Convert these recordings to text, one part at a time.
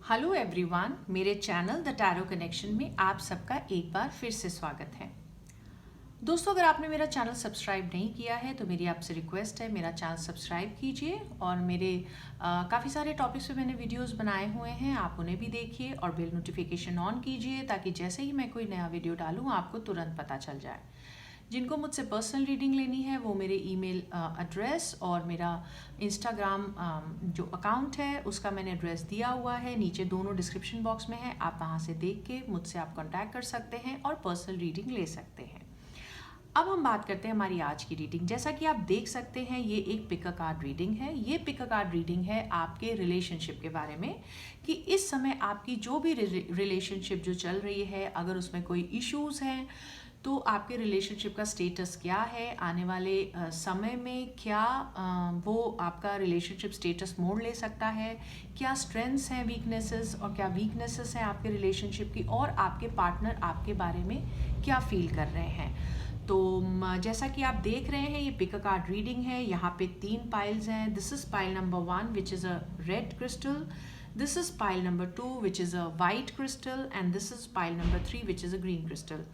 Hello everyone, मेरे channel the tarot connection में आप सबका एक बार फिर से स्वागत है। दोस्तों, अगर आपने मेरा चैनल सब्सक्राइब नहीं किया है तो मेरी आपसे रिक्वेस्ट है, मेरा चैनल सब्सक्राइब कीजिए और मेरे काफ़ी सारे टॉपिक्स पे मैंने वीडियोस बनाए हुए हैं, आप उन्हें भी देखिए और बेल नोटिफिकेशन ऑन कीजिए ताकि जैसे ही मैं कोई नया वीडियो डालूँ आपको तुरंत पता चल जाए। जिनको मुझसे पर्सनल रीडिंग लेनी है वो मेरे ईमेल एड्रेस और मेरा इंस्टाग्राम जो अकाउंट है उसका मैंने एड्रेस दिया हुआ है, नीचे दोनों डिस्क्रिप्शन बॉक्स में है। आप वहाँ से देख के मुझसे आप कांटेक्ट कर सकते हैं और पर्सनल रीडिंग ले सकते हैं। अब हम बात करते हैं हमारी आज की रीडिंग। जैसा कि आप देख सकते हैं ये एक पिक अ कार्ड रीडिंग है। ये पिक अ कार्ड रीडिंग है आपके रिलेशनशिप के बारे में कि इस समय आपकी जो भी रिलेशनशिप जो चल रही है, अगर उसमें कोई इश्यूज हैं तो आपके रिलेशनशिप का स्टेटस क्या है, आने वाले समय में क्या वो आपका रिलेशनशिप स्टेटस मोड़ ले सकता है, क्या स्ट्रेंथ्स हैं, वीकनेसेस और क्या वीकनेसेस हैं आपके रिलेशनशिप की, और आपके पार्टनर आपके बारे में क्या फील कर रहे हैं। तो जैसा कि आप देख रहे हैं ये पिक अ कार्ड रीडिंग है। यहाँ पे 3 पाइल्स हैं। This is pile number 1 which is a red crystal, this is pile number 2 which is a white crystal and this is pile number 3 which is a green crystal.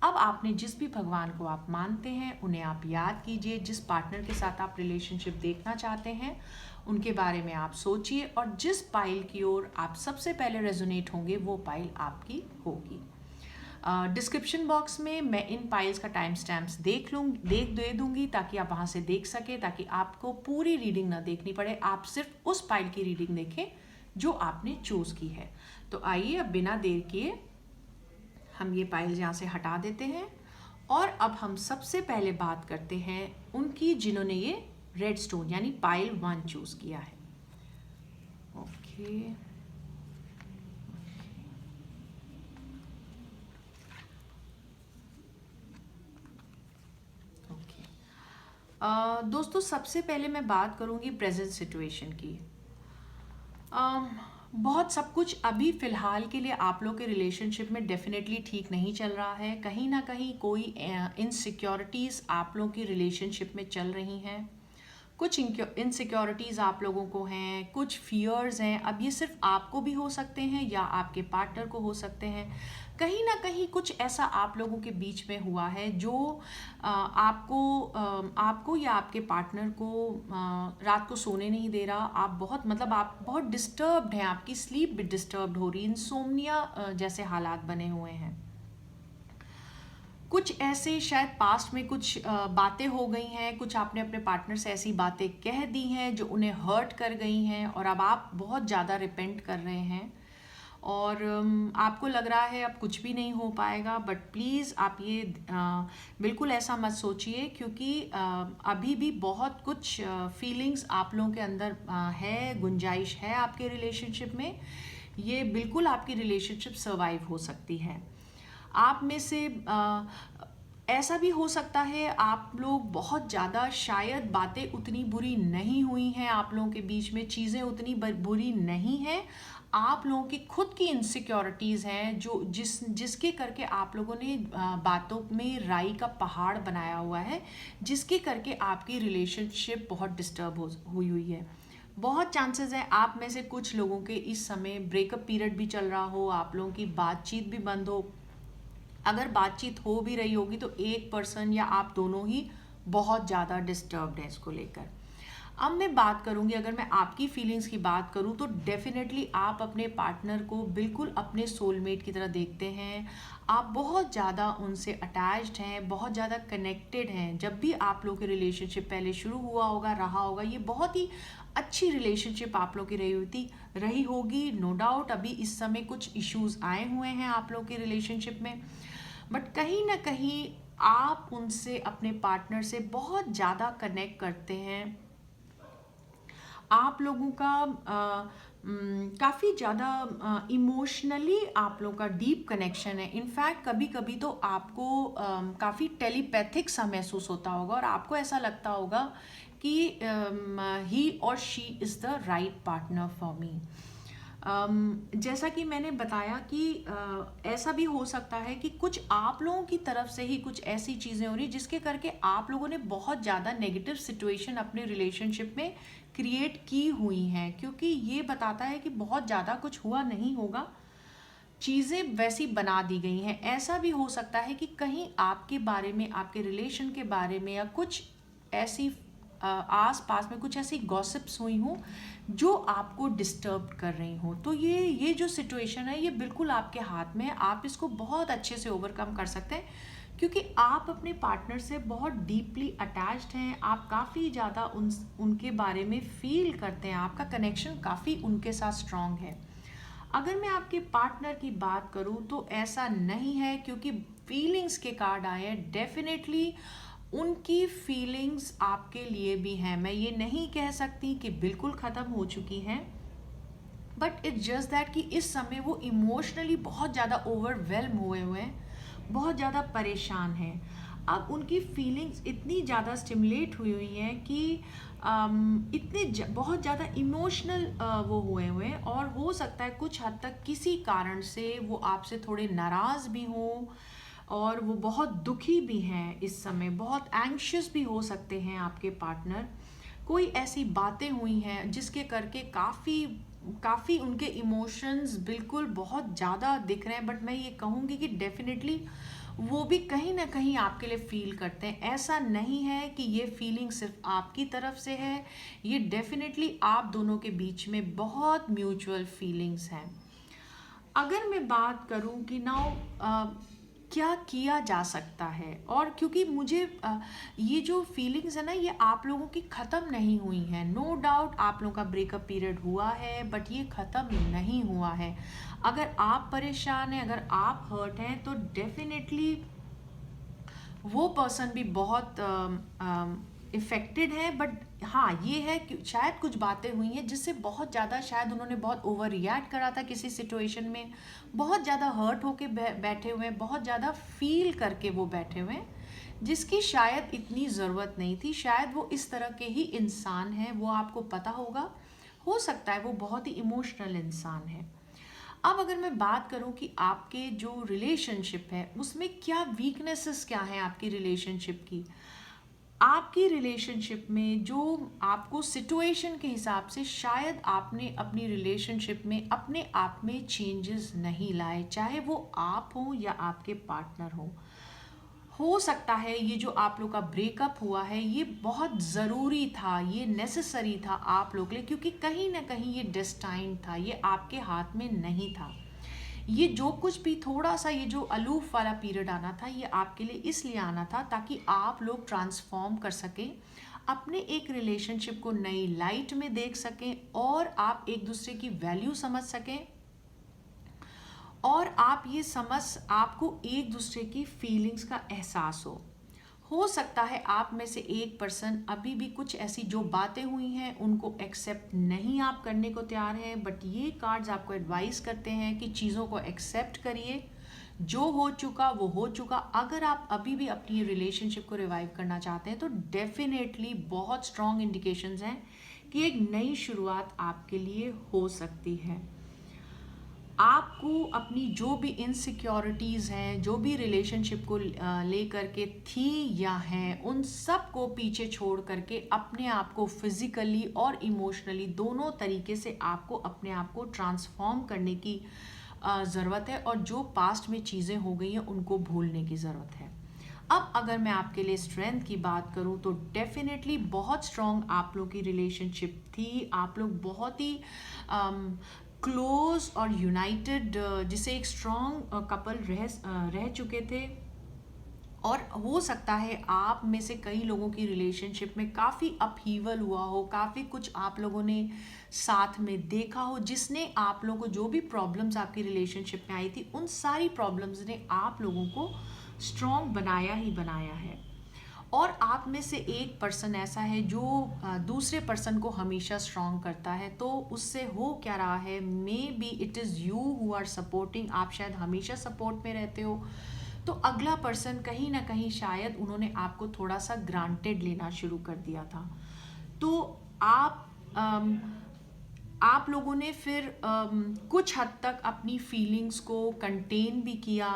अब आपने जिस भी भगवान को आप मानते हैं उन्हें आप याद कीजिए, जिस पार्टनर के साथ आप रिलेशनशिप देखना चाहते हैं उनके बारे में आप सोचिए और जिस पाइल की ओर आप सबसे पहले रेजोनेट होंगे वो पाइल आपकी होगी। डिस्क्रिप्शन बॉक्स में मैं इन पाइल्स का टाइम स्टैम्प्स दे दूंगी ताकि आप वहाँ से देख सकें, ताकि आपको पूरी रीडिंग ना देखनी पड़े, आप सिर्फ उस पाइल की रीडिंग देखें जो आपने चूज़ की है। तो आइए अब बिना देर किए हम ये पाइल यहाँ से हटा देते हैं और अब हम सबसे पहले बात करते हैं उनकी जिन्होंने ये रेड स्टोन यानी पाइल 1 चूज किया है। ओके, दोस्तों सबसे पहले मैं बात करूंगी प्रेजेंट सिचुएशन की। बहुत सब कुछ अभी फ़िलहाल के लिए आप लोग के रिलेशनशिप में डेफिनेटली ठीक नहीं चल रहा है। कहीं ना कहीं कोई इनसिक्योरिटीज़ आप लोग की रिलेशनशिप में चल रही हैं, कुछ इनसिक्योरिटीज़ आप लोगों को हैं, कुछ फियर्स हैं। अब ये सिर्फ आपको भी हो सकते हैं या आपके पार्टनर को हो सकते हैं। कहीं ना कहीं कुछ ऐसा आप लोगों के बीच में हुआ है जो आपको या आपके पार्टनर को रात को सोने नहीं दे रहा। आप बहुत डिस्टर्ब्ड हैं, आपकी स्लीप भी डिस्टर्ब्ड हो रही है, इंसोम्निया जैसे हालात बने हुए हैं। कुछ ऐसे शायद पास्ट में कुछ बातें हो गई हैं, कुछ आपने अपने पार्टनर से ऐसी बातें कह दी हैं जो उन्हें हर्ट कर गई हैं और अब आप बहुत ज़्यादा रिपेंट कर रहे हैं और आपको लग रहा है अब कुछ भी नहीं हो पाएगा। बट प्लीज़ आप ये बिल्कुल ऐसा मत सोचिए, क्योंकि अभी भी बहुत कुछ फीलिंग्स आप लोगों के अंदर है, गुंजाइश है आपके रिलेशनशिप में। ये बिल्कुल आपकी रिलेशनशिप सर्वाइव हो सकती है। आप में से ऐसा भी हो सकता है आप लोग बहुत ज़्यादा, शायद बातें उतनी बुरी नहीं हुई हैं आप लोगों के बीच में, चीज़ें उतनी बुरी नहीं हैं, आप लोगों की खुद की इनसिक्योरिटीज़ हैं जो जिसके करके आप लोगों ने बातों में राई का पहाड़ बनाया हुआ है, जिसके करके आपकी रिलेशनशिप बहुत डिस्टर्ब हुई है। बहुत चांसेस है आप में से कुछ लोगों के इस समय ब्रेकअप पीरियड भी चल रहा हो, आप लोगों की बातचीत भी बंद हो। अगर बातचीत हो भी रही होगी तो एक पर्सन या आप दोनों ही बहुत ज़्यादा डिस्टर्ब्ड है इसको लेकर। अब मैं बात करूंगी, अगर मैं आपकी फीलिंग्स की बात करूं तो डेफिनेटली आप अपने पार्टनर को बिल्कुल अपने सोलमेट की तरह देखते हैं। आप बहुत ज़्यादा उनसे अटैच्ड हैं, बहुत ज़्यादा कनेक्टेड हैं। जब भी आप लोग की रिलेशनशिप पहले शुरू हुआ होगा, रहा होगा, ये बहुत ही अच्छी रिलेशनशिप आप लोग की रही होगी, नो डाउट। अभी इस समय कुछ इश्यूज आए हुए हैं आप लोग की रिलेशनशिप में, बट कहीं ना कहीं आप उनसे, अपने पार्टनर से बहुत ज़्यादा कनेक्ट करते हैं। आप लोगों का काफ़ी ज़्यादा इमोशनली आप लोगों का डीप कनेक्शन है। इनफैक्ट कभी कभी तो आपको काफ़ी टेलीपैथिक सा महसूस होता होगा और आपको ऐसा लगता होगा कि ही और she is the right partner for me. जैसा कि मैंने बताया कि ऐसा भी हो सकता है कि कुछ आप लोगों की तरफ से ही कुछ ऐसी चीज़ें हो रही जिसके करके आप लोगों ने बहुत ज़्यादा नेगेटिव सिचुएशन अपने रिलेशनशिप में क्रिएट की हुई हैं, क्योंकि ये बताता है कि बहुत ज़्यादा कुछ हुआ नहीं होगा, चीज़ें वैसी बना दी गई हैं। ऐसा भी हो सकता है कि कहीं आपके बारे में, आपके रिलेशन के बारे में, या कुछ ऐसी आस पास में कुछ ऐसी गॉसिप्स हुई हों जो आपको डिस्टर्ब कर रही हों। तो ये जो सिचुएशन है ये बिल्कुल आपके हाथ में है, आप इसको बहुत अच्छे से ओवरकम कर सकते हैं, क्योंकि आप अपने पार्टनर से बहुत डीपली अटैच्ड हैं, आप काफ़ी ज़्यादा उनके बारे में फील करते हैं, आपका कनेक्शन काफ़ी उनके साथ स्ट्रांग है। अगर मैं आपके पार्टनर की बात करूं तो ऐसा नहीं है, क्योंकि फीलिंग्स के कार्ड आए हैं। डेफिनेटली उनकी फीलिंग्स आपके लिए भी हैं, मैं ये नहीं कह सकती कि बिल्कुल ख़त्म हो चुकी हैं, बट इट्स जस्ट दैट कि इस समय वो इमोशनली बहुत ज़्यादा ओवरवेल्म हुए हैं, बहुत ज़्यादा परेशान हैं। अब उनकी फीलिंग्स इतनी ज़्यादा स्टिमुलेट हुई हैं कि बहुत ज़्यादा इमोशनल वो हुए हैं, और हो सकता है कुछ हद तक किसी कारण से वो आपसे थोड़े नाराज़ भी हों, और वो बहुत दुखी भी हैं इस समय, बहुत एंग्शियस भी हो सकते हैं आपके पार्टनर। कोई ऐसी बातें हुई हैं जिसके करके काफ़ी उनके इमोशंस बिल्कुल बहुत ज़्यादा दिख रहे हैं, बट मैं ये कहूँगी कि डेफिनेटली वो भी कहीं ना कहीं आपके लिए फील करते हैं। ऐसा नहीं है कि ये फीलिंग सिर्फ आपकी तरफ से है, ये डेफिनेटली आप दोनों के बीच में बहुत म्यूचुअल फीलिंग्स हैं। अगर मैं बात करूं कि नाउ क्या किया जा सकता है, और क्योंकि मुझे ये जो फीलिंग्स है ना ये आप लोगों की ख़त्म नहीं हुई हैं, नो डाउट आप लोगों का ब्रेकअप पीरियड हुआ है, बट ये ख़त्म नहीं हुआ है। अगर आप परेशान हैं, अगर आप हर्ट हैं, तो डेफिनेटली वो पर्सन भी बहुत इफ़ेक्टेड है। बट हाँ, ये है कि शायद कुछ बातें हुई हैं जिससे बहुत ज़्यादा, शायद उन्होंने बहुत ओवर रिएक्ट करा था किसी सिचुएशन में, बहुत ज़्यादा हर्ट होके बैठे हुए हैं, बहुत ज़्यादा फील करके वो बैठे हुए हैं, जिसकी शायद इतनी ज़रूरत नहीं थी। शायद वो इस तरह के ही इंसान हैं, वो आपको पता होगा, हो सकता है वो बहुत ही इमोशनल इंसान है। अब अगर मैं बात करूं कि आपके जो रिलेशनशिप है उसमें क्या वीकनेसेस क्या हैं आपकी रिलेशनशिप की, आपकी रिलेशनशिप में जो आपको सिचुएशन के हिसाब से शायद आपने अपनी रिलेशनशिप में अपने आप में चेंजेस नहीं लाए, चाहे वो आप हो या आपके पार्टनर हो सकता है ये जो आप लोग का ब्रेकअप हुआ है ये बहुत ज़रूरी था, ये नेसेसरी था आप लोग के लिए, क्योंकि कहीं ना कहीं ये डेस्टाइन था, ये आपके हाथ में नहीं था। ये जो कुछ भी थोड़ा सा ये जो अलूफ वाला पीरियड आना था ये आपके लिए इसलिए आना था ताकि आप लोग ट्रांसफॉर्म कर सकें, अपने एक रिलेशनशिप को नई लाइट में देख सकें, और आप एक दूसरे की वैल्यू समझ सकें, और आपको एक दूसरे की फीलिंग्स का एहसास हो सकता है आप में से एक पर्सन अभी भी कुछ ऐसी जो बातें हुई हैं उनको एक्सेप्ट नहीं आप करने को तैयार हैं, बट ये कार्ड्स आपको एडवाइस करते हैं कि चीज़ों को एक्सेप्ट करिए, जो हो चुका वो हो चुका। अगर आप अभी भी अपनी रिलेशनशिप को रिवाइव करना चाहते हैं तो डेफिनेटली बहुत स्ट्रॉन्ग इंडिकेशंस हैं कि एक नई शुरुआत आपके लिए हो सकती है। आपको अपनी जो भी इनसिक्योरिटीज़ हैं, जो भी रिलेशनशिप को लेकर के थी या हैं, उन सब को पीछे छोड़ करके अपने आप को फिज़िकली और इमोशनली दोनों तरीके से आपको अपने आप को ट्रांसफॉर्म करने की ज़रूरत है, और जो पास्ट में चीज़ें हो गई हैं उनको भूलने की ज़रूरत है। अब अगर मैं आपके लिए स्ट्रेंथ की बात करूं तो डेफिनेटली बहुत स्ट्रॉन्ग आप लोग की रिलेशनशिप थी, आप लोग बहुत ही क्लोज और यूनाइटेड, जिसे एक स्ट्रॉन्ग कपल रह चुके थे। और हो सकता है आप में से कई लोगों की रिलेशनशिप में काफ़ी अपहीवल हुआ हो, काफ़ी कुछ आप लोगों ने साथ में देखा हो, जिसने आप लोगों को जो भी प्रॉब्लम्स आपकी रिलेशनशिप में आई थी उन सारी प्रॉब्लम्स ने आप लोगों को स्ट्रॉन्ग बनाया ही बनाया है। और आप में से एक पर्सन ऐसा है जो दूसरे पर्सन को हमेशा स्ट्रॉन्ग करता है, तो उससे हो क्या रहा है, maybe it is you who are supporting, आप शायद हमेशा सपोर्ट में रहते हो, तो अगला पर्सन कहीं ना कहीं शायद उन्होंने आपको थोड़ा सा ग्रांटेड लेना शुरू कर दिया था। तो आप लोगों ने फिर कुछ हद तक अपनी फीलिंग्स को कंटेन भी किया,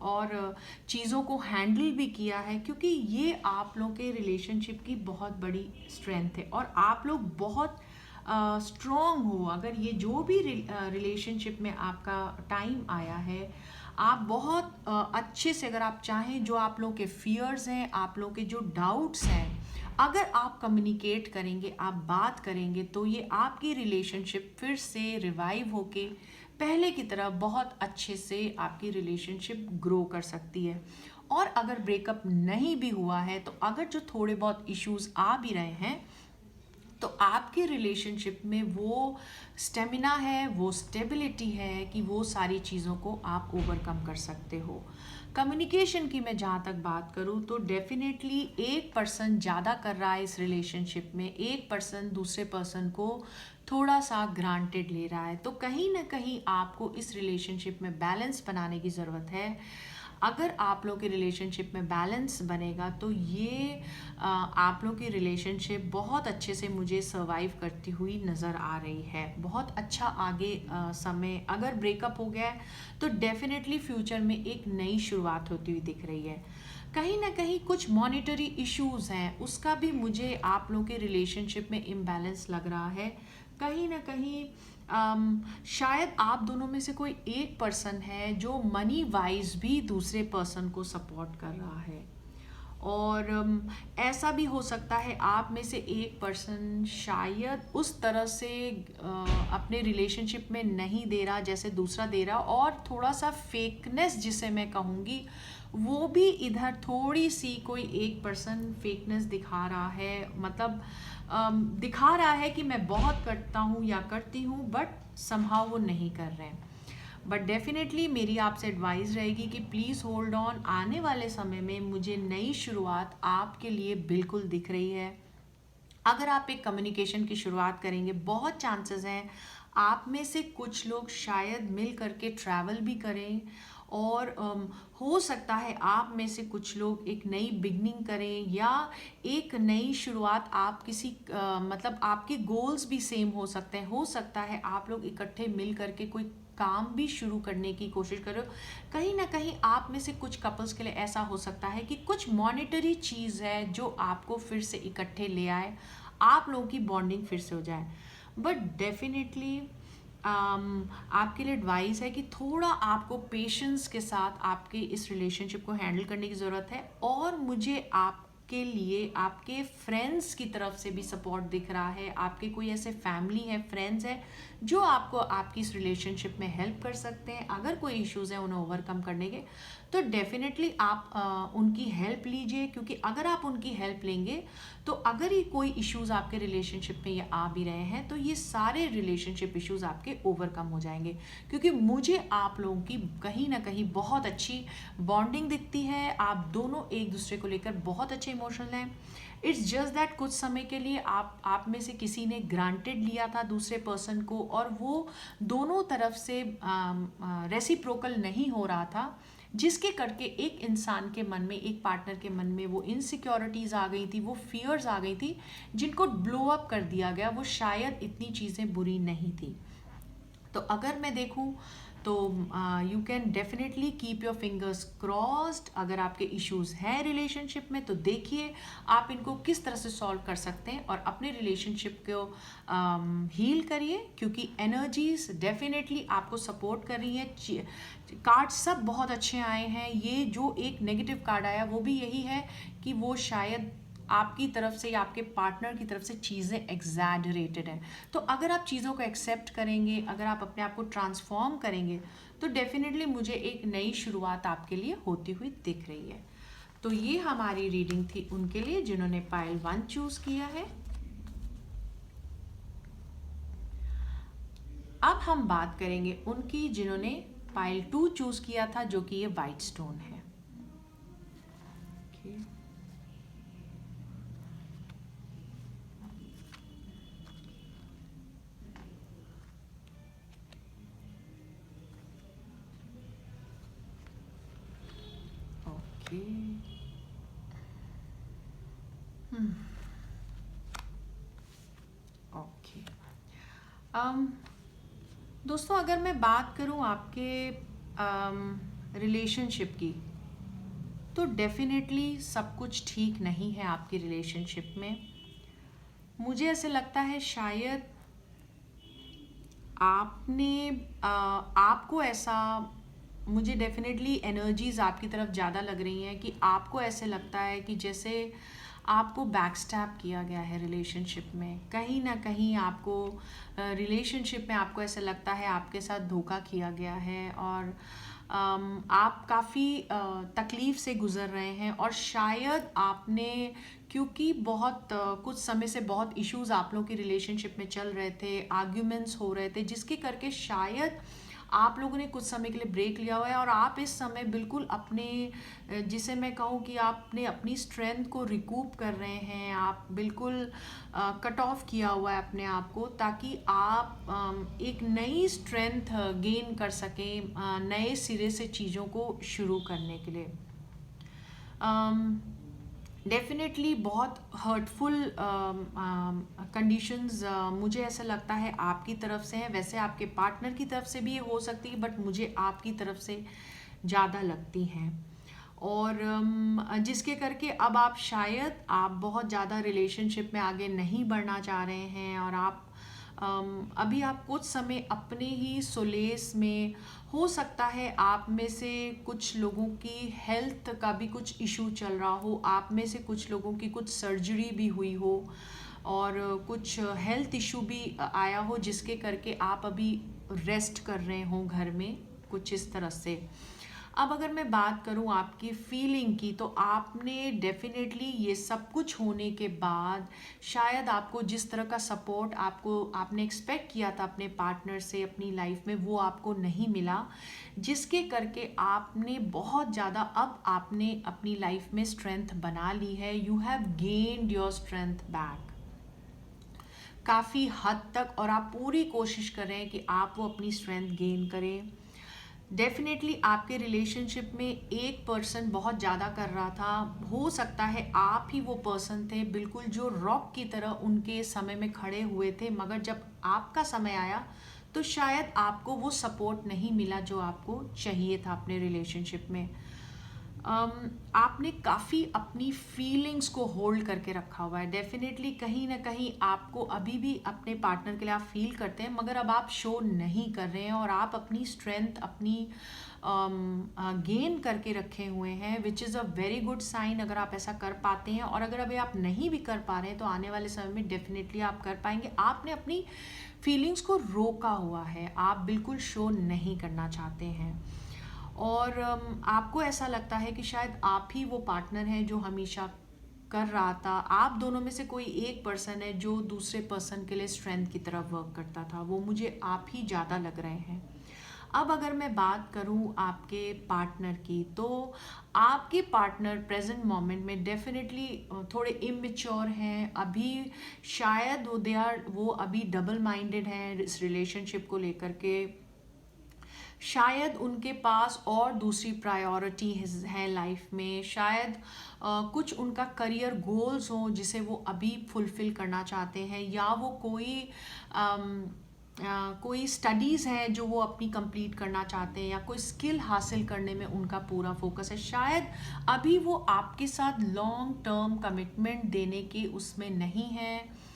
और चीज़ों को हैंडल भी किया है, क्योंकि ये आप लोगों के रिलेशनशिप की बहुत बड़ी स्ट्रेंथ है। और आप लोग बहुत स्ट्रॉन्ग हो। अगर ये जो भी रिलेशनशिप में आपका टाइम आया है, आप बहुत अच्छे से, अगर आप चाहें, जो आप लोगों के फियर्स हैं, आप लोगों के जो डाउट्स हैं, अगर आप कम्युनिकेट करेंगे, आप बात करेंगे, तो ये आपकी रिलेशनशिप फिर से रिवाइव होके पहले की तरह बहुत अच्छे से आपकी रिलेशनशिप ग्रो कर सकती है। और अगर ब्रेकअप नहीं भी हुआ है, तो अगर जो थोड़े बहुत इश्यूज आ भी रहे हैं, तो आपके रिलेशनशिप में वो स्टेमिना है, वो स्टेबिलिटी है कि वो सारी चीज़ों को आप ओवरकम कर सकते हो। कम्युनिकेशन की मैं जहाँ तक बात करूँ, तो डेफिनेटली एक पर्सन ज़्यादा कर रहा है इस रिलेशनशिप में, एक पर्सन दूसरे पर्सन को थोड़ा सा ग्रांटेड ले रहा है, तो कहीं ना कहीं आपको इस रिलेशनशिप में बैलेंस बनाने की ज़रूरत है। अगर आप लोग के रिलेशनशिप में बैलेंस बनेगा, तो ये आप लोग की रिलेशनशिप बहुत अच्छे से मुझे सर्वाइव करती हुई नज़र आ रही है। बहुत अच्छा आगे समय, अगर ब्रेकअप हो गया है तो डेफिनेटली फ्यूचर में एक नई शुरुआत होती हुई दिख रही है। कहीं ना कहीं कुछ मॉनिटरी इश्यूज हैं, उसका भी मुझे आप लोग के रिलेशनशिप में इम्बैलेंस लग रहा है। कहीं ना कहीं शायद आप दोनों में से कोई एक पर्सन है जो मनी वाइज भी दूसरे पर्सन को सपोर्ट कर रहा है, और ऐसा भी हो सकता है आप में से एक पर्सन शायद उस तरह से अपने रिलेशनशिप में नहीं दे रहा जैसे दूसरा दे रहा, और थोड़ा सा फेकनेस जिसे मैं कहूँगी, वो भी इधर थोड़ी सी कोई एक पर्सन फेकनेस दिखा रहा है। मतलब दिखा रहा है कि मैं बहुत करता हूँ या करती हूँ, बट समहाउ वो नहीं कर रहे हैं। बट डेफिनेटली मेरी आपसे एडवाइस रहेगी कि प्लीज़ होल्ड ऑन। आने वाले समय में मुझे नई शुरुआत आपके लिए बिल्कुल दिख रही है। अगर आप एक कम्युनिकेशन की शुरुआत करेंगे, बहुत चांसेस हैं आप में से कुछ लोग शायद मिल करके ट्रैवल भी करें, और हो सकता है आप में से कुछ लोग एक नई बिगनिंग करें, या एक नई शुरुआत आप किसी मतलब आपके गोल्स भी सेम हो सकते हैं। हो सकता है आप लोग इकट्ठे मिल करके कोई काम भी शुरू करने की कोशिश करो। कहीं ना कहीं आप में से कुछ कपल्स के लिए ऐसा हो सकता है कि कुछ मॉनेटरी चीज़ है जो आपको फिर से इकट्ठे ले आए, आप लोगों की बॉन्डिंग फिर से हो जाए। बट डेफिनेटली आपके लिए एडवाइस है कि थोड़ा आपको पेशेंस के साथ आपके इस रिलेशनशिप को हैंडल करने की ज़रूरत है। और मुझे आपके लिए आपके फ्रेंड्स की तरफ से भी सपोर्ट दिख रहा है। आपके कोई ऐसे फैमिली है, फ्रेंड्स है, जो आपको आपकी इस रिलेशनशिप में हेल्प कर सकते हैं। अगर कोई इश्यूज़ हैं उन्हें ओवरकम करने के, तो डेफिनेटली आप उनकी हेल्प लीजिए, क्योंकि अगर आप उनकी हेल्प लेंगे, तो अगर ये कोई इश्यूज़ आपके रिलेशनशिप में ये आ भी रहे हैं, तो ये सारे रिलेशनशिप इश्यूज़ आपके ओवरकम हो जाएंगे। क्योंकि मुझे आप लोगों की कहीं ना कहीं बहुत अच्छी बॉन्डिंग दिखती है, आप दोनों एक दूसरे को लेकर बहुत अच्छे इमोशनल हैं। इट्स जस्ट दैट कुछ समय के लिए आप में से किसी ने ग्रांटेड लिया था दूसरे पर्सन को, और वो दोनों तरफ से रेसिप्रोकल नहीं हो रहा था, जिसके करके एक इंसान के मन में, एक पार्टनर के मन में वो इनसिक्योरिटीज़ आ गई थी, वो फियर्स आ गई थी, जिनको ब्लो अप कर दिया गया। वो शायद इतनी चीज़ें बुरी नहीं थी। तो अगर मैं देखूं, तो you can definitely keep your fingers crossed. अगर आपके इश्यूज हैं रिलेशनशिप में, तो देखिए आप इनको किस तरह से सॉल्व कर सकते हैं, और अपने रिलेशनशिप को हील करिए, क्योंकि एनर्जीज डेफिनेटली आपको सपोर्ट कर रही है। कार्ड सब बहुत अच्छे आए हैं। ये जो एक नेगेटिव कार्ड आया, वो भी यही है कि वो शायद आपकी तरफ से या आपके पार्टनर की तरफ से चीज़ें एग्जैजरेटेड हैं। तो अगर आप चीज़ों को एक्सेप्ट करेंगे, अगर आप अपने आप को ट्रांसफॉर्म करेंगे, तो डेफिनेटली मुझे एक नई शुरुआत आपके लिए होती हुई दिख रही है। तो ये हमारी रीडिंग थी उनके लिए जिन्होंने पाइल 1 चूज किया है। अब हम बात करेंगे उनकी जिन्होंने पाइल 2 चूज किया था, जो कि ये वाइट स्टोन है। okay. Okay, okay. अम, दोस्तों, अगर मैं बात करूं आपके रिलेशनशिप की, तो डेफिनेटली सब कुछ ठीक नहीं है आपकी रिलेशनशिप में। मुझे ऐसे लगता है शायद आपने आपको ऐसा, मुझे डेफिनेटली एनर्जीज आपकी तरफ ज़्यादा लग रही हैं कि आपको ऐसे लगता है कि जैसे आपको बैकस्टैप किया गया है रिलेशनशिप में। कहीं ना कहीं आपको रिलेशनशिप में आपको ऐसा लगता है आपके साथ धोखा किया गया है, और आप काफ़ी तकलीफ़ से गुज़र रहे हैं। और शायद आपने, क्योंकि बहुत कुछ समय से बहुत इश्यूज आप लोगों की रिलेशनशिप में चल रहे थे, आर्ग्यूमेंट्स हो रहे थे, जिसके करके शायद आप लोगों ने कुछ समय के लिए ब्रेक लिया हुआ है, और आप इस समय बिल्कुल अपने, जिसे मैं कहूँ कि आपने अपनी स्ट्रेंथ को रिकूप कर रहे हैं। आप बिल्कुल कट ऑफ किया हुआ है अपने आप को, ताकि आप एक नई स्ट्रेंथ गेन कर सकें नए सिरे से चीज़ों को शुरू करने के लिए। डेफिनेटली बहुत हर्टफुल कंडीशंस मुझे ऐसा लगता है आपकी तरफ से है। वैसे आपके पार्टनर की तरफ से भी ये हो सकती है, बट मुझे आपकी तरफ से ज़्यादा लगती हैं। और जिसके करके अब आप शायद आप बहुत ज़्यादा रिलेशनशिप में आगे नहीं बढ़ना चाह रहे हैं, और आप अभी आप कुछ समय अपने ही सुलेस में, हो सकता है आप में से कुछ लोगों की हेल्थ का भी कुछ इशू चल रहा हो, आप में से कुछ लोगों की कुछ सर्जरी भी हुई हो, और कुछ हेल्थ इशू भी आया हो, जिसके करके आप अभी रेस्ट कर रहे हो घर में, कुछ इस तरह से। अब अगर मैं बात करूं आपकी फीलिंग की, तो आपने डेफिनेटली ये सब कुछ होने के बाद शायद आपको जिस तरह का सपोर्ट आपने एक्सपेक्ट किया था अपने पार्टनर से अपनी लाइफ में, वो आपको नहीं मिला, जिसके करके आपने बहुत ज़्यादा, अब आपने अपनी लाइफ में स्ट्रेंथ बना ली है। You have gained your strength back काफ़ी हद तक, और आप पूरी कोशिश कर रहे हैं कि आप वो अपनी स्ट्रेंथ गेन करें। डेफिनेटली आपके रिलेशनशिप में एक पर्सन बहुत ज़्यादा कर रहा था, हो सकता है आप ही वो पर्सन थे बिल्कुल जो रॉक की तरह उनके समय में खड़े हुए थे, मगर जब आपका समय आया तो शायद आपको वो सपोर्ट नहीं मिला जो आपको चाहिए था अपने रिलेशनशिप में। आपने काफ़ी अपनी फीलिंग्स को होल्ड करके रखा हुआ है। डेफिनेटली कहीं ना कहीं आपको अभी भी अपने पार्टनर के लिए आप फील करते हैं, मगर अब आप शो नहीं कर रहे हैं, और आप अपनी स्ट्रेंथ अपनी गेन करके रखे हुए हैं, which is a very good sign अगर आप ऐसा कर पाते हैं। और अगर अभी आप नहीं भी कर पा रहे हैं, तो आने वाले समय में डेफिनेटली आप कर पाएंगे। आपने अपनी फीलिंग्स को रोका हुआ है, आप बिल्कुल शो नहीं करना चाहते हैं, और आपको ऐसा लगता है कि शायद आप ही वो पार्टनर हैं जो हमेशा कर रहा था। आप दोनों में से कोई एक पर्सन है जो दूसरे पर्सन के लिए स्ट्रेंथ की तरह वर्क करता था, वो मुझे आप ही ज़्यादा लग रहे हैं। अब अगर मैं बात करूं आपके पार्टनर की, तो आपके पार्टनर प्रेजेंट मोमेंट में डेफिनेटली थोड़े इमेच्योर हैं अभी। शायद वो अभी डबल माइंडेड हैं इस रिलेशनशिप को लेकर के। शायद उनके पास और दूसरी प्रायोरिटी है लाइफ में। शायद कुछ उनका करियर गोल्स हों जिसे वो अभी फुलफिल करना चाहते हैं, या वो कोई स्टडीज़ हैं जो वो अपनी कंप्लीट करना चाहते हैं, या कोई स्किल हासिल करने में उनका पूरा फोकस है। शायद अभी वो आपके साथ लॉन्ग टर्म कमिटमेंट देने के उसमें नहीं है।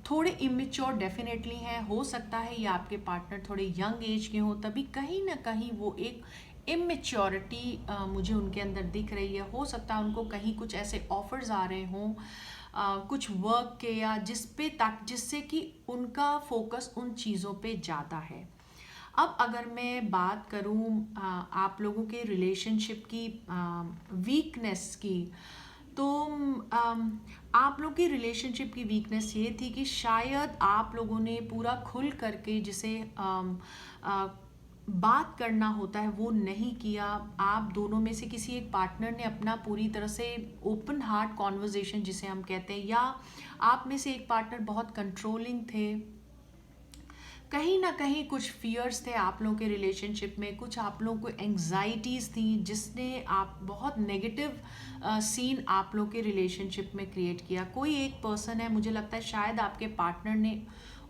थोड़े इमेच्योर डेफिनेटली हैं। हो सकता है ये आपके पार्टनर थोड़े यंग एज के हों, तभी कहीं ना कहीं वो एक इमेच्योरिटी मुझे उनके अंदर दिख रही है। हो सकता है उनको कहीं कुछ ऐसे ऑफर्स आ रहे हों कुछ वर्क के, या जिससे कि उनका फोकस उन चीज़ों पे ज़्यादा है। अब अगर मैं बात करूं आप लोगों के रिलेशनशिप की वीकनेस की, तो आप लोग की रिलेशनशिप की वीकनेस ये थी कि शायद आप लोगों ने पूरा खुल करके जिसे बात करना होता है वो नहीं किया। आप दोनों में से किसी एक पार्टनर ने अपना पूरी तरह से ओपन हार्ट कॉन्वर्जेशन जिसे हम कहते हैं, या आप में से एक पार्टनर बहुत कंट्रोलिंग थे। कहीं ना कहीं कुछ फियर्स थे आप लोगों के रिलेशनशिप में, कुछ आप लोगों को एंग्जाइटीज़ थी जिसने आप बहुत नेगेटिव सीन आप लोगों के रिलेशनशिप में क्रिएट किया। कोई एक पर्सन है, मुझे लगता है शायद आपके पार्टनर ने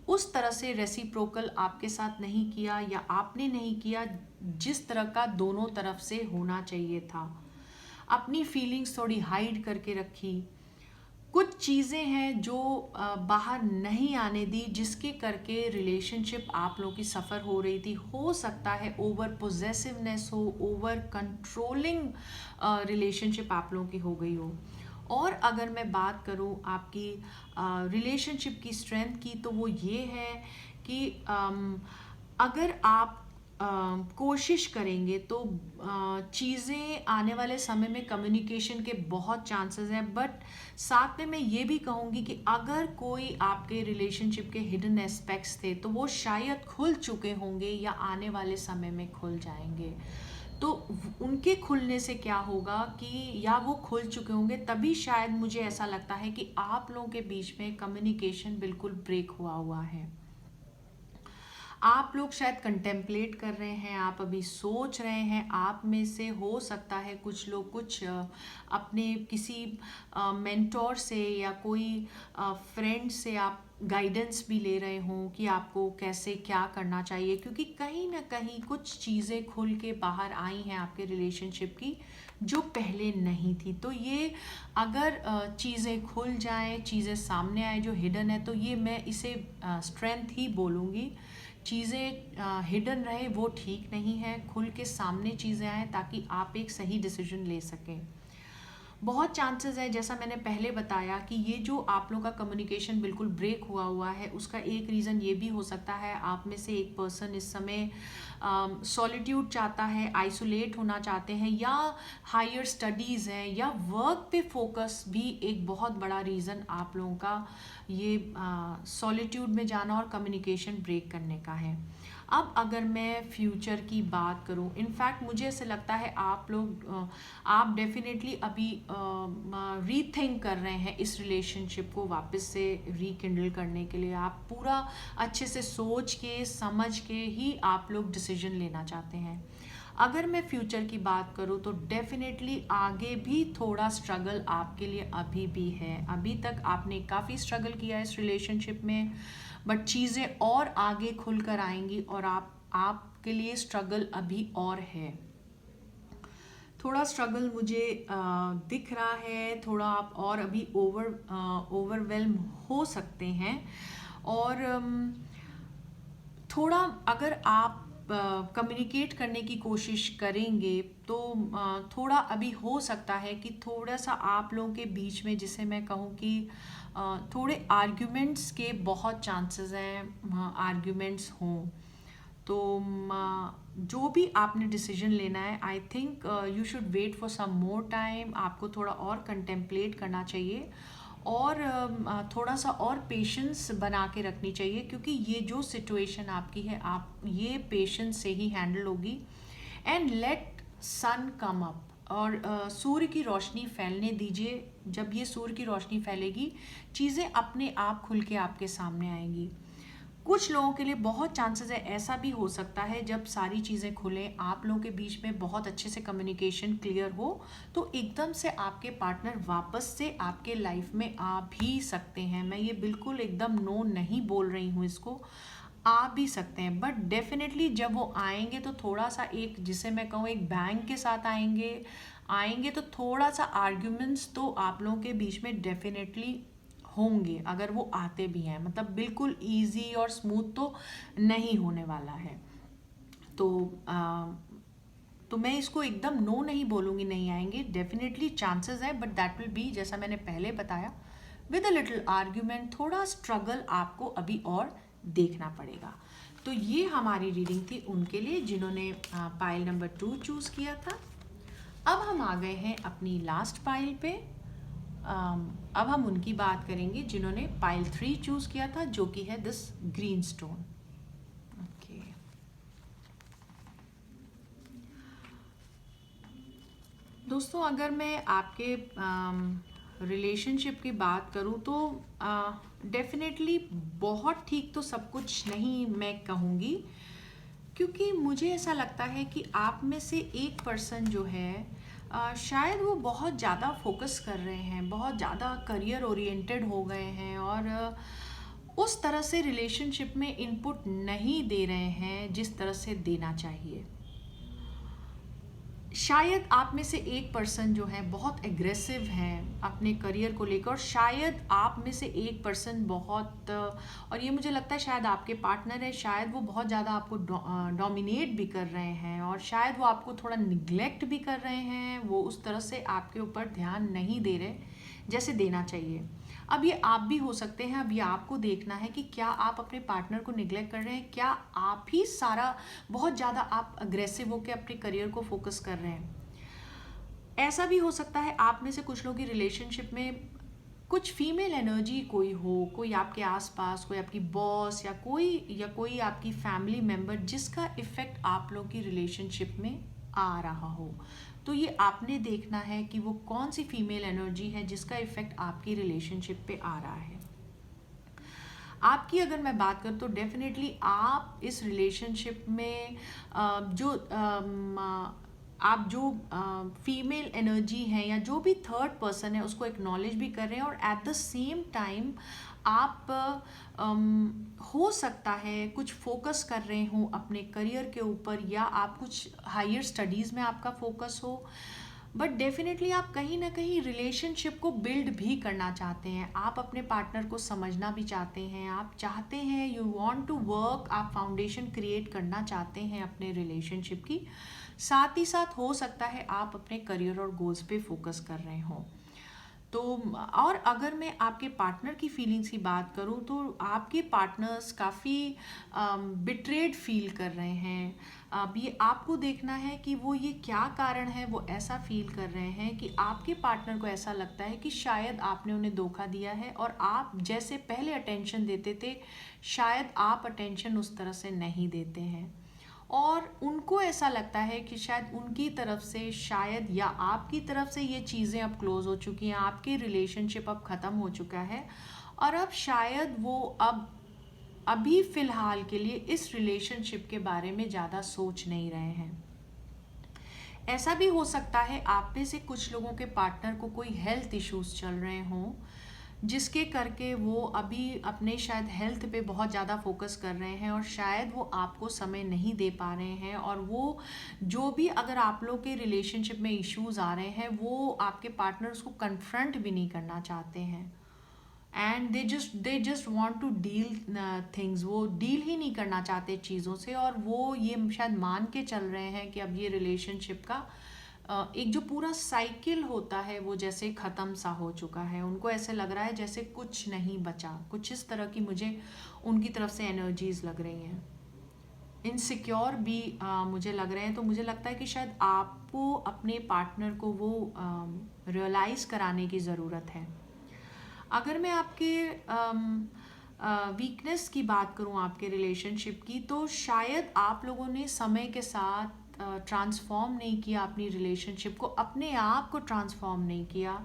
उस तरह से रेसिप्रोकल आपके साथ नहीं किया या आपने नहीं किया जिस तरह का दोनों तरफ से होना चाहिए था। अपनी फीलिंग्स थोड़ी हाइड करके रखी। कुछ चीज़ें हैं जो बाहर नहीं आने दी, जिसके करके रिलेशनशिप आप लोगों की सफ़र हो रही थी। हो सकता है ओवर पोजेसिवनेस हो, ओवर कंट्रोलिंग रिलेशनशिप आप लोगों की हो गई हो। और अगर मैं बात करूं आपकी रिलेशनशिप की स्ट्रेंथ की, तो वो ये है कि अगर आप कोशिश करेंगे तो चीज़ें आने वाले समय में कम्युनिकेशन के बहुत चांसेस हैं। बट साथ में मैं ये भी कहूँगी कि अगर कोई आपके रिलेशनशिप के हिडन एस्पेक्ट्स थे तो वो शायद खुल चुके होंगे या आने वाले समय में खुल जाएंगे। तो उनके खुलने से क्या होगा कि या वो खुल चुके होंगे, तभी शायद मुझे ऐसा लगता है कि आप लोगों के बीच में कम्युनिकेशन बिल्कुल ब्रेक हुआ है। आप लोग शायद कंटेम्पलेट कर रहे हैं, आप अभी सोच रहे हैं। आप में से हो सकता है कुछ लोग कुछ अपने किसी मेंटोर से या कोई फ्रेंड से आप गाइडेंस भी ले रहे हों कि आपको कैसे क्या करना चाहिए, क्योंकि कहीं ना कहीं कुछ चीज़ें खुल के बाहर आई हैं आपके रिलेशनशिप की जो पहले नहीं थी। तो ये अगर चीज़ें खुल जाएं, चीज़ें सामने आए जो हिडन है, तो ये मैं इसे स्ट्रेंथ ही बोलूँगी। चीज़ें हिडन रहे वो ठीक नहीं है, खुल के सामने चीज़ें आएँ ताकि आप एक सही डिसीजन ले सकें। बहुत चांसेस है, जैसा मैंने पहले बताया, कि ये जो आप लोगों का कम्युनिकेशन बिल्कुल ब्रेक हुआ है, उसका एक रीज़न ये भी हो सकता है आप में से एक पर्सन इस समय सॉलिट्यूड चाहता है, आइसोलेट होना चाहते हैं, या हायर स्टडीज़ हैं, या वर्क पे फोकस भी एक बहुत बड़ा रीज़न आप लोगों का ये सॉलिट्यूड में जाना और कम्युनिकेशन ब्रेक करने का है। अब अगर मैं फ्यूचर की बात करूं, इनफैक्ट मुझे ऐसे लगता है आप डेफिनेटली अभी रीथिंक कर रहे हैं इस रिलेशनशिप को वापस से रीकिंडल करने के लिए। आप पूरा अच्छे से सोच के समझ के ही आप लोग डिसीजन लेना चाहते हैं। अगर मैं फ्यूचर की बात करूं तो डेफिनेटली आगे भी थोड़ा स्ट्रगल आपके लिए अभी भी है। अभी तक आपने काफ़ी स्ट्रगल किया है इस रिलेशनशिप में, बट चीज़ें और आगे खुल कर आएंगी और आपके लिए स्ट्रगल अभी और है। थोड़ा स्ट्रगल मुझे दिख रहा है, थोड़ा आप और अभी ओवरवेल्म हो सकते हैं। और थोड़ा अगर आप कम्युनिकेट करने की कोशिश करेंगे तो थोड़ा अभी हो सकता है कि थोड़ा सा आप लोगों के बीच में, जिसे मैं कहूँ कि थोड़े आर्ग्यूमेंट्स के बहुत चांसेस हैं, आर्ग्यूमेंट्स हों। तो जो भी आपने डिसीजन लेना है, I think you should wait for some more time. आपको थोड़ा और कंटेम्पलेट करना चाहिए और थोड़ा सा और पेशेंस बना के रखनी चाहिए, क्योंकि ये जो सिचुएशन आपकी है, आप ये पेशेंस से ही हैंडल होगी। And let sun come up, और सूर्य की रोशनी फैलने दीजिए। जब ये सूर्य की रोशनी फैलेगी, चीज़ें अपने आप खुल के आपके सामने आएंगी। कुछ लोगों के लिए बहुत चांसेस है, ऐसा भी हो सकता है जब सारी चीज़ें खुलें, आप लोगों के बीच में बहुत अच्छे से कम्युनिकेशन क्लियर हो, तो एकदम से आपके पार्टनर वापस से आपके लाइफ में आ भी सकते हैं। मैं ये बिल्कुल एकदम नो नहीं बोल रही हूँ, इसको आ भी सकते हैं, बट डेफिनेटली जब वो आएंगे तो थोड़ा सा एक, जिसे मैं कहूँ एक बैंग के साथ आएंगे तो थोड़ा सा आर्ग्यूमेंट्स तो आप लोगों के बीच में डेफिनेटली होंगे, अगर वो आते भी हैं। मतलब बिल्कुल इजी और स्मूथ तो नहीं होने वाला है। तो मैं इसको एकदम नो नहीं बोलूँगी नहीं आएंगे, डेफिनेटली चांसेस है, बट दैट विल बी, जैसा मैंने पहले बताया, विद अ लिटिल आर्ग्यूमेंट। थोड़ा स्ट्रगल आपको अभी और देखना पड़ेगा। तो ये हमारी रीडिंग थी उनके लिए जिन्होंने पाइल नंबर 2 चूज़ किया था। अब हम आ गए हैं अपनी लास्ट पाइल पे। अब हम उनकी बात करेंगे जिन्होंने पाइल 3 चूज़ किया था, जो कि है दिस ग्रीन स्टोन। ओके, दोस्तों, अगर मैं आपके रिलेशनशिप की बात करूँ तो डेफिनेटली बहुत ठीक तो सब कुछ नहीं मैं कहूँगी, क्योंकि मुझे ऐसा लगता है कि आप में से एक पर्सन जो है, शायद वो बहुत ज़्यादा फोकस कर रहे हैं, बहुत ज़्यादा करियर ओरिएंटेड हो गए हैं, और उस तरह से रिलेशनशिप में इनपुट नहीं दे रहे हैं जिस तरह से देना चाहिए। शायद आप में से एक पर्सन जो है बहुत एग्रेसिव हैं अपने करियर को लेकर, और शायद आप में से एक पर्सन बहुत, और ये मुझे लगता है शायद आपके पार्टनर है, शायद वो बहुत ज़्यादा आपको डोमिनेट भी कर रहे हैं, और शायद वो आपको थोड़ा निग्लेक्ट भी कर रहे हैं। वो उस तरह से आपके ऊपर ध्यान नहीं दे रहे जैसे देना चाहिए। अब ये आप भी हो सकते हैं। अब ये आपको देखना है कि क्या आप अपने पार्टनर को निग्लेक्ट कर रहे हैं, क्या आप ही सारा बहुत ज़्यादा आप अग्रेसिव होकर अपने करियर को फोकस कर रहे हैं। ऐसा भी हो सकता है आप में से कुछ लोगों की रिलेशनशिप में कुछ फीमेल एनर्जी कोई हो, कोई आपके आसपास, कोई आपकी बॉस या कोई आपकी फैमिली मेम्बर जिसका इफ़ेक्ट आप लोगों की रिलेशनशिप में आ रहा हो। तो ये आपने देखना है कि वो कौन सी फीमेल एनर्जी है जिसका इफ़ेक्ट आपकी रिलेशनशिप पे आ रहा है। आपकी अगर मैं बात करूँ तो डेफिनेटली आप इस रिलेशनशिप में आप जो फीमेल एनर्जी है या जो भी थर्ड पर्सन है उसको एक्नॉलेज भी कर रहे हैं, और एट द सेम टाइम आप हो सकता है कुछ फोकस कर रहे हो अपने करियर के ऊपर, या आप कुछ हायर स्टडीज़ में आपका फोकस हो, बट डेफिनेटली आप कहीं ना कहीं रिलेशनशिप को बिल्ड भी करना चाहते हैं। आप अपने पार्टनर को समझना भी चाहते हैं, आप चाहते हैं, यू वांट टू वर्क, आप फाउंडेशन क्रिएट करना चाहते हैं अपने रिलेशनशिप की। साथ ही साथ हो सकता है आप अपने करियर और गोल्स पे फोकस कर रहे हों। तो और अगर मैं आपके पार्टनर की फीलिंग्स की बात करूं तो आपके पार्टनर्स काफ़ी बिट्रेड फील कर रहे हैं। अब ये आपको देखना है कि वो ये क्या कारण है वो ऐसा फील कर रहे हैं कि आपके पार्टनर को ऐसा लगता है कि शायद आपने उन्हें धोखा दिया है, और आप जैसे पहले अटेंशन देते थे शायद आप अटेंशन उस तरह से नहीं देते हैं, और उनको ऐसा लगता है कि शायद उनकी तरफ से शायद या आपकी तरफ से ये चीज़ें अब क्लोज हो चुकी हैं, आपकी रिलेशनशिप अब ख़त्म हो चुका है, और अब शायद वो अभी फ़िलहाल के लिए इस रिलेशनशिप के बारे में ज़्यादा सोच नहीं रहे हैं। ऐसा भी हो सकता है आप में से कुछ लोगों के पार्टनर को कोई हेल्थ इश्यूज़ चल रहे हों जिसके करके वो अभी अपने शायद हेल्थ पे बहुत ज़्यादा फोकस कर रहे हैं, और शायद वो आपको समय नहीं दे पा रहे हैं, और वो जो भी अगर आप लोग के रिलेशनशिप में इश्यूज़ आ रहे हैं वो आपके पार्टनर उसको कन्फ्रंट भी नहीं करना चाहते हैं, and they just want to deal things, वो डील ही नहीं करना चाहते चीज़ों से, और वो ये शायद मान के चल रहे हैं कि अब ये रिलेशनशिप का एक जो पूरा साइकिल होता है वो जैसे ख़त्म सा हो चुका है। उनको ऐसे लग रहा है जैसे कुछ नहीं बचा, कुछ इस तरह की मुझे उनकी तरफ से एनर्जीज लग रही हैं। इनसिक्योर भी मुझे लग रहे हैं। तो मुझे लगता है कि शायद आपको अपने पार्टनर को वो रियलाइज़ कराने की ज़रूरत है। अगर मैं आपके वीकनेस की बात करूं आपके रिलेशनशिप की, तो शायद आप लोगों ने समय के साथ ट्रांसफॉर्म नहीं किया अपनी रिलेशनशिप को, अपने आप को ट्रांसफॉर्म नहीं किया।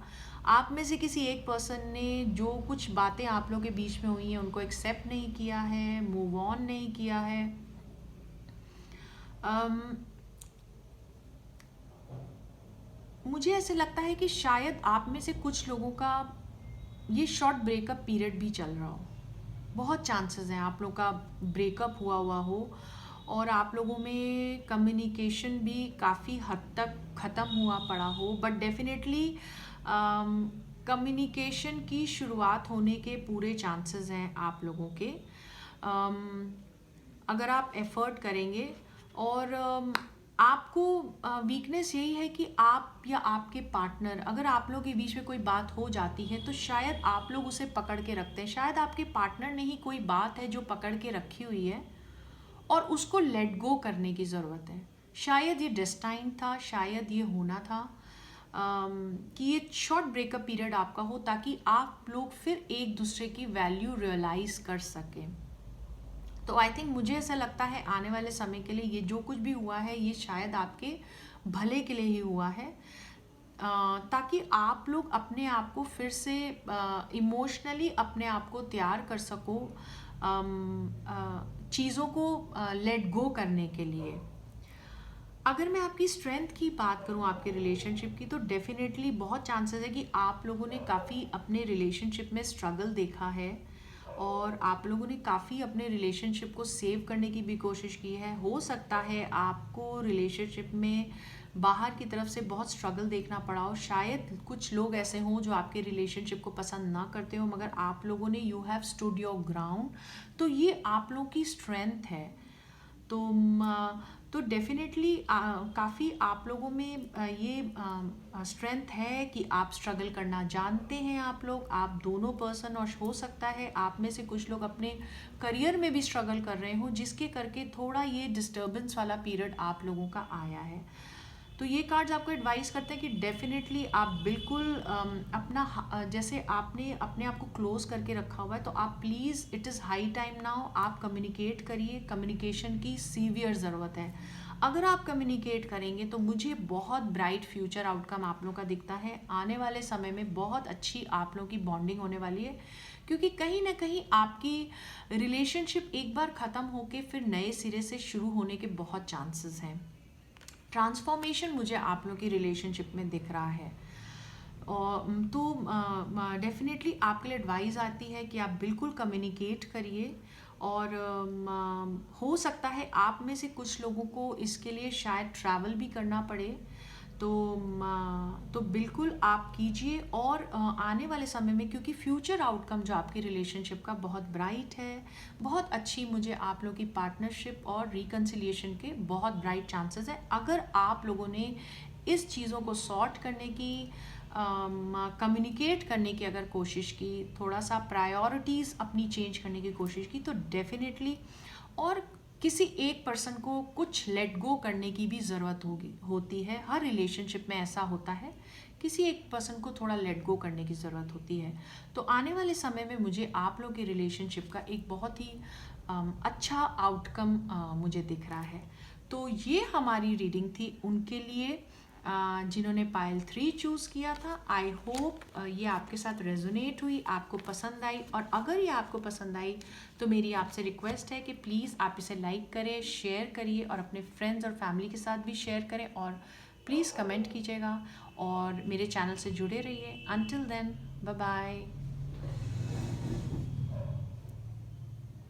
आप में से किसी एक पर्सन ने जो कुछ बातें आप लोगों के बीच में हुई हैं उनको एक्सेप्ट नहीं किया है, मूव ऑन नहीं किया है। मुझे ऐसे लगता है कि शायद आप में से कुछ लोगों का ये शॉर्ट ब्रेकअप पीरियड भी चल रहा हो। बहुत चांसेस हैं आप लोग का ब्रेकअप हुआ हो, और आप लोगों में कम्युनिकेशन भी काफ़ी हद तक ख़त्म हुआ पड़ा हो, बट डेफिनेटली कम्युनिकेशन की शुरुआत होने के पूरे चांसेस हैं आप लोगों के, अगर आप एफर्ट करेंगे। और आपको वीकनेस यही है कि आप या आपके पार्टनर, अगर आप लोगों के बीच में कोई बात हो जाती है तो शायद आप लोग उसे पकड़ के रखते हैं। शायद आपके पार्टनर ने ही कोई बात है जो पकड़ के रखी हुई है और उसको लेट गो करने की ज़रूरत है। शायद ये डेस्टाइन था, शायद ये होना था कि ये शॉर्ट ब्रेकअप पीरियड आपका हो ताकि आप लोग फिर एक दूसरे की वैल्यू रियलाइज़ कर सकें। तो आई थिंक मुझे ऐसा लगता है आने वाले समय के लिए ये जो कुछ भी हुआ है ये शायद आपके भले के लिए ही हुआ है, ताकि आप लोग अपने आप को फिर से इमोशनली अपने आप को तैयार कर सको चीज़ों को लेट गो करने के लिए। अगर मैं आपकी स्ट्रेंथ की बात करूं आपके रिलेशनशिप की, तो डेफिनेटली बहुत चांसेस है कि आप लोगों ने काफ़ी अपने रिलेशनशिप में स्ट्रगल देखा है और आप लोगों ने काफ़ी अपने रिलेशनशिप को सेव करने की भी कोशिश की है। हो सकता है आपको रिलेशनशिप में बाहर की तरफ से बहुत स्ट्रगल देखना पड़ा हो, शायद कुछ लोग ऐसे हों जो आपके रिलेशनशिप को पसंद ना करते हो, मगर आप लोगों ने you have stood your ground. तो ये आप लोगों की स्ट्रेंथ है। तो तो डेफिनेटली काफ़ी आप लोगों में ये स्ट्रेंथ है कि आप स्ट्रगल करना जानते हैं। आप दोनों पर्सन, और हो सकता है आप में से कुछ लोग अपने करियर में भी स्ट्रगल कर रहे हो, जिसके करके थोड़ा ये डिस्टर्बेंस वाला पीरियड आप लोगों का आया है। तो ये कार्ड्स आपको एडवाइस करते हैं कि डेफिनेटली आप बिल्कुल जैसे आपने अपने आप को क्लोज करके रखा हुआ है, तो आप please, it is high time now, आप कम्युनिकेट करिए। कम्युनिकेशन की सीवियर ज़रूरत है। अगर आप कम्युनिकेट करेंगे तो मुझे बहुत ब्राइट फ्यूचर आउटकम आप लोगों का दिखता है। आने वाले समय में बहुत अच्छी आप लोगों की बॉन्डिंग होने वाली है, क्योंकि कहीं ना कहीं आपकी रिलेशनशिप एक बार ख़त्म होके फिर नए सिरे से शुरू होने के बहुत चांसेस हैं। ट्रांसफॉर्मेशन मुझे आप लोगों की रिलेशनशिप में दिख रहा है। और तो डेफिनेटली आपके लिए एडवाइस आती है कि आप बिल्कुल कम्युनिकेट करिए। और हो सकता है आप में से कुछ लोगों को इसके लिए शायद ट्रैवल भी करना पड़े। तो बिल्कुल आप कीजिए। और आने वाले समय में, क्योंकि फ्यूचर आउटकम जो आपकी रिलेशनशिप का बहुत ब्राइट है, बहुत अच्छी मुझे आप लोगों की पार्टनरशिप और रिकन्सिलिएशन के बहुत ब्राइट चांसेस है। अगर आप लोगों ने इस चीज़ों को सॉर्ट करने की, कम्युनिकेट करने की अगर कोशिश की, थोड़ा सा प्रायोरिटीज़ अपनी चेंज करने की कोशिश की, तो डेफिनेटली, और किसी एक पर्सन को कुछ लेट गो करने की भी ज़रूरत होती है। हर रिलेशनशिप में ऐसा होता है, किसी एक पर्सन को थोड़ा लेट गो करने की ज़रूरत होती है। तो आने वाले समय में मुझे आप लोगों की रिलेशनशिप का एक बहुत ही अच्छा आउटकम मुझे दिख रहा है। तो ये हमारी रीडिंग थी उनके लिए जिन्होंने पायल 3 चूज़ किया था। आई होप ये आपके साथ रेजोनेट हुई, आपको पसंद आई। और अगर ये आपको पसंद आई तो मेरी आपसे रिक्वेस्ट है कि प्लीज़ आप इसे लाइक करें, शेयर करिए, और अपने फ्रेंड्स और फैमिली के साथ भी शेयर करें, और प्लीज़ कमेंट कीजिएगा, और मेरे चैनल से जुड़े रहिए। Until then, bye bye.